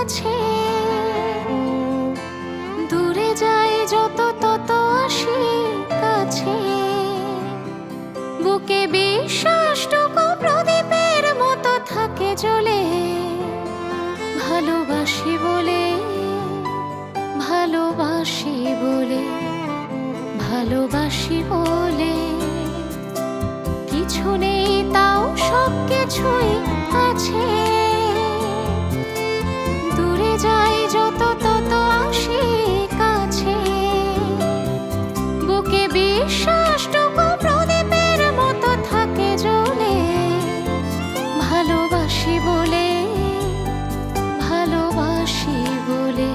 আছে। দূরে যাই যত তত আসি কাছে। বুকে বিশ্বাসটুকু প্রদীপের মতো থাকে জ্বলে। ভালোবাসি বলে, ভালোবাসি বলে, ভালোবাসি বলে কিছু নেই তাও সব কিছুই আছে। দূরে যাই যত তত আসি কাছে। বুকে বিশ্বাসটুকু প্রদীপের মতো থাকে জ্বলে। ভালোবাসি বলে, ভালোবাসি বলে।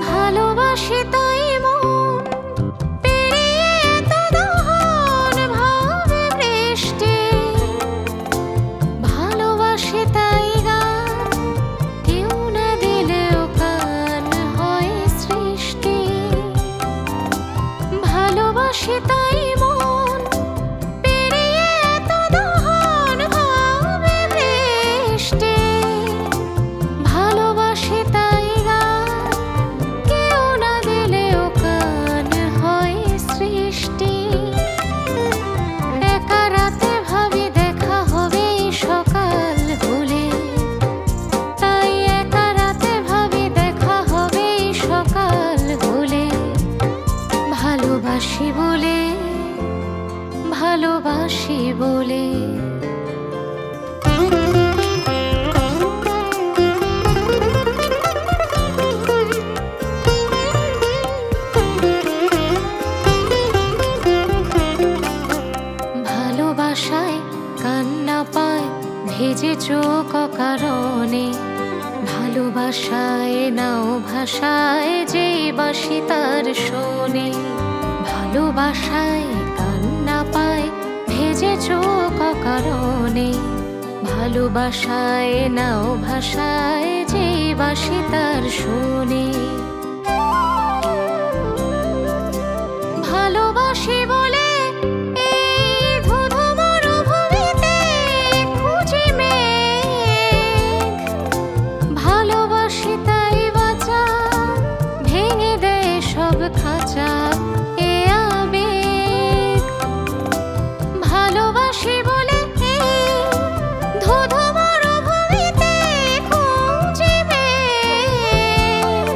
ভালোবাসি তাই মন পেরিয়ে এত দহন ভাবে বৃষ্টি। ভালোবাসি তাই গান কেউ না দিলেও গান হয় সৃষ্টি। ভালোবাসি তাই মন পেরিয়ে এত দহন ভাবে বৃষ্টি। ভালোবাসি তাই গান কেউ না দিলেও গান হয় সৃষ্টি। একা রাতে ভাবি দেখা হবে সকাল হলে। তাই একা রাতে ভাবি দেখা হবে সকাল হলে। ভালোবাসি বলে, ভালোবাসি বলে। ভালোবাসায় কান্না পায় ভেজে চোখ অকারণে। ভালোবাসায় নাও ভাষায় যে বাসি তার শোনে। ভালোবাসায় কান্না পায় ভেজে চোখ অকারণে। ভালোবাসায় নাও ভাষায় যে বাসি তার শোনে। ভালোবাসি বলে এই ধুধু মরুভূমিতে খুঁজি মেঘ। ভালোবাসি তাই বাঁচা ভেঙে দেয় সব খাঁচা এ আবেগ। ভালোবাসি বলে এই ধুধু মরুভূমিতে খুঁজি মেঘ।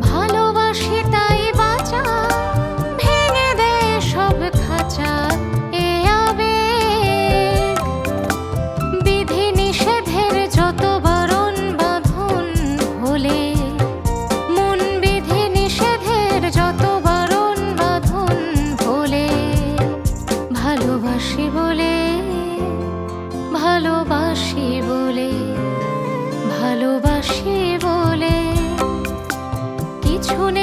ভালোবাসি তাই বাঁচা ভেঙে দেয় সব খাঁচা এ আবেগ। বিধি নিষেধের যত বারণ বাঁধন হলে। মন বিধি নিষেধের যত বারণ বাঁধন হলে। ভালোবাসি বলে, ভালোবাসি বলে, ভালোবাসি বলে কিছু নেই